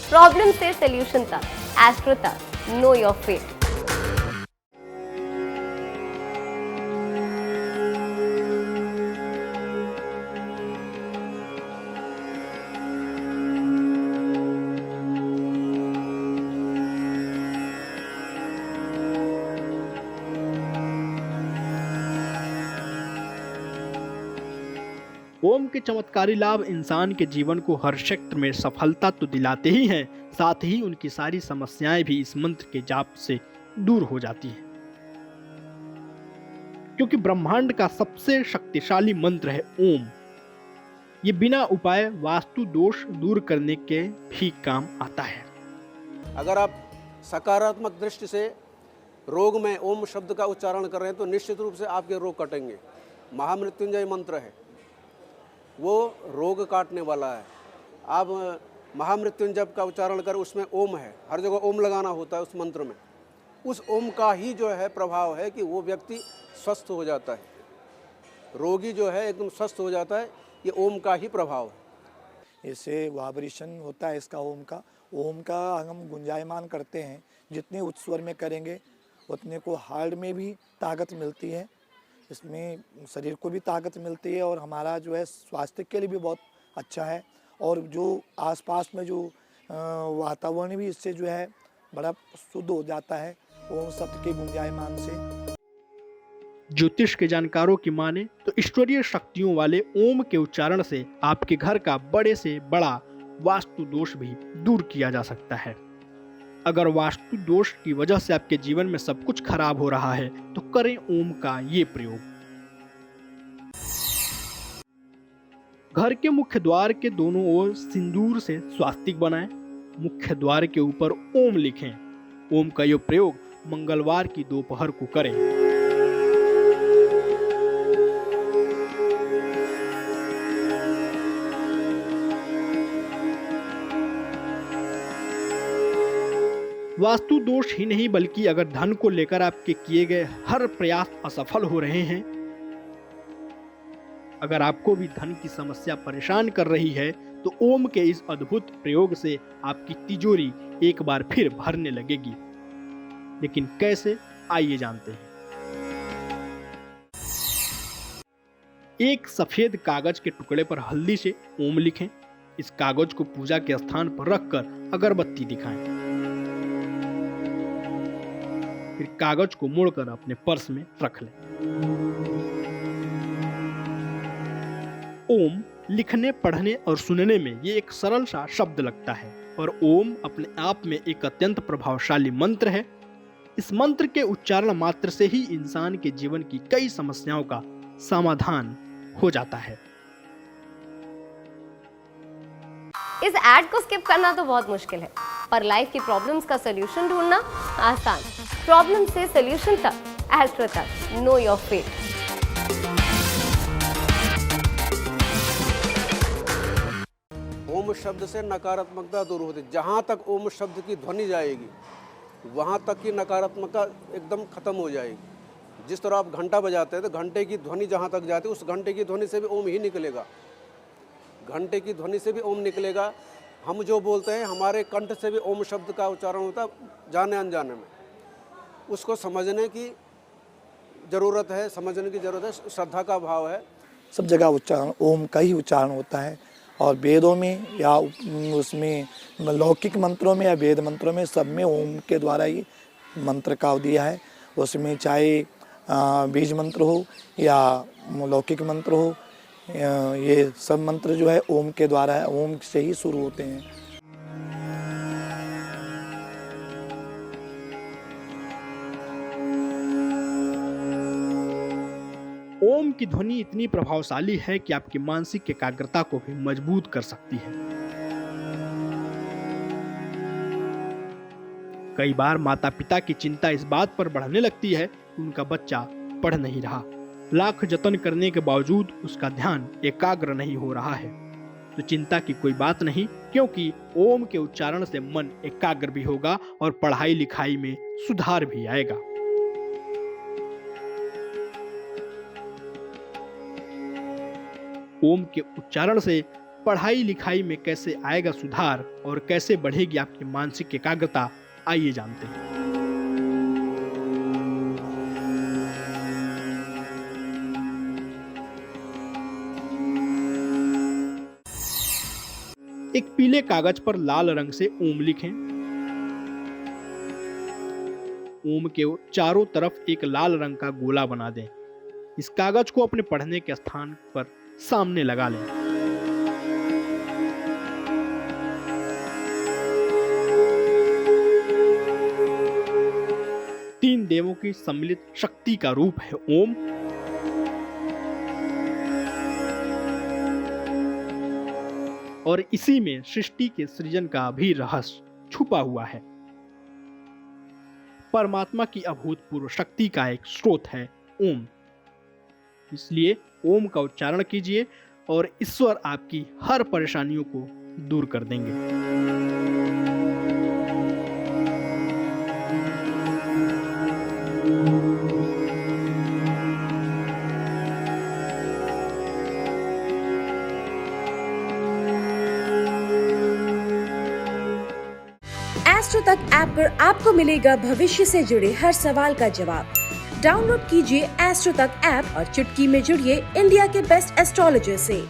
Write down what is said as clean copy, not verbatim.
Problem से solution तक, astro तक, नो योर फेट। ओम के चमत्कारी लाभ इंसान के जीवन को हर क्षेत्र में सफलता तो दिलाते ही हैं, साथ ही उनकी सारी समस्याएं भी इस मंत्र के जाप से दूर हो जाती हैं। क्योंकि ब्रह्मांड का सबसे शक्तिशाली मंत्र है ओम। ये बिना उपाय वास्तु दोष दूर करने के भी काम आता है। अगर आप सकारात्मक दृष्टि से रोग में ओम शब्द का उच्चारण कर रहे हैं तो निश्चित रूप से आपके रोग कटेंगे। महामृत्युंजय मंत्र है, वो रोग काटने वाला है। आप महामृत्युंजय का उच्चारण कर, उसमें ओम है, हर जगह ओम लगाना होता है उस मंत्र में। उस ओम का ही जो है प्रभाव है कि वो व्यक्ति स्वस्थ हो जाता है, रोगी जो है एकदम स्वस्थ हो जाता है। ये ओम का ही प्रभाव है। इससे वाइब्रेशन होता है इसका ओम का हम गुंजायमान करते हैं, जितने उच्च स्वर में करेंगे उतने को हार्ट में भी ताकत मिलती है, इसमें शरीर को भी ताकत मिलती है और हमारा जो है स्वास्थ्य के लिए भी बहुत अच्छा है। और जो आसपास में जो वातावरण भी इससे जो है बड़ा शुद्ध हो जाता है ओम शब्द के गुंजायमान से। ज्योतिष के जानकारों की माने तो ईश्वरीय शक्तियों वाले ओम के उच्चारण से आपके घर का बड़े से बड़ा वास्तु दोष भी दूर किया जा सकता है। अगर वास्तु दोष की वजह से आपके जीवन में सब कुछ खराब हो रहा है तो करें ओम का ये प्रयोग। घर के मुख्य द्वार के दोनों ओर सिंदूर से स्वास्तिक बनाएं। मुख्य द्वार के ऊपर ओम लिखें। ओम का यह प्रयोग मंगलवार की दोपहर को करें। वास्तु दोष ही नहीं बल्कि अगर धन को लेकर आपके किए गए हर प्रयास असफल हो रहे हैं, अगर आपको भी धन की समस्या परेशान कर रही है तो ओम के इस अद्भुत प्रयोग से आपकी तिजोरी एक बार फिर भरने लगेगी। लेकिन कैसे, आइए जानते हैं। एक सफेद कागज के टुकड़े पर हल्दी से ओम लिखें। इस कागज को पूजा के स्थान पर रखकर अगरबत्ती दिखाएं। फिर कागज को मोड़कर अपने पर्स में रख लें। ओम लिखने, पढ़ने और सुनने में ये एक सरल सा शब्द लगता है, पर ओम अपने आप में एक अत्यंत प्रभावशाली मंत्र है। इस मंत्र के उच्चारण मात्र से ही इंसान के जीवन की कई समस्याओं का समाधान हो जाता है। इस ऐड को स्किप करना तो बहुत मुश्किल है, पर लाइफ की प्रॉब्लम्स का सलूशन ढूंढना आसान। प्रॉब्लम से सलूशन तक, एस्ट्रो तक, नो योर फेट। ओम शब्द से नकारात्मकता दूर होती है। जहाँ तक ओम शब्द की ध्वनि जाएगी वहाँ तक की नकारात्मकता एकदम खत्म हो जाएगी। जिस तरह आप घंटा बजाते हैं तो घंटे की ध्वनि जहाँ तक जाती है उस घंटे की ध्वनि से भी ओम ही निकलेगा। घंटे की ध्वनि से भी ओम निकलेगा। हम जो बोलते हैं हमारे कंठ से भी ओम शब्द का उच्चारण होता है, जाने अनजाने में। उसको समझने की ज़रूरत है, समझने की ज़रूरत है, श्रद्धा का भाव है। सब जगह उच्चारण ओम का ही उच्चारण होता है और वेदों में या उसमें लौकिक मंत्रों में या वेद मंत्रों में सब में ओम के द्वारा ही मंत्र का दिया है। उसमें चाहे बीज मंत्र हो या लौकिक मंत्र हो, ये सब मंत्र जो है ओम के द्वारा है, ओम से ही शुरू होते हैं। ओम की ध्वनि इतनी प्रभावशाली है कि आपकी मानसिक एकाग्रता को भी मजबूत कर सकती है। कई बार माता पिता की चिंता इस बात पर बढ़ने लगती है कि उनका बच्चा पढ़ नहीं रहा। लाख जतन करने के बावजूद उसका ध्यान एकाग्र नहीं हो रहा है। तो चिंता की कोई बात नहीं, क्योंकि ओम के उच्चारण से मन एकाग्र भी होगा और पढ़ाई लिखाई में सुधार भी आएगा। ओम के उच्चारण से पढ़ाई लिखाई में कैसे आएगा सुधार और कैसे बढ़ेगी आपकी मानसिक एकाग्रता, आइए जानते हैं। एक पीले कागज पर लाल रंग से ओम लिखें। ओम के चारों तरफ एक लाल रंग का गोला बना दें। इस कागज को अपने पढ़ने के स्थान पर सामने लगा लें। तीन देवों की सम्मिलित शक्ति का रूप है ओम। और इसी में सृष्टि के सृजन का भी रहस्य छुपा हुआ है। परमात्मा की अभूतपूर्व शक्ति का एक स्रोत है ओम। इसलिए ओम का उच्चारण कीजिए और ईश्वर आपकी हर परेशानियों को दूर कर देंगे। एस्ट्रो तक ऐप पर आपको मिलेगा भविष्य से जुड़े हर सवाल का जवाब। डाउनलोड कीजिए एस्ट्रो तक ऐप और चुटकी में जुड़िए इंडिया के बेस्ट एस्ट्रोलॉजर से।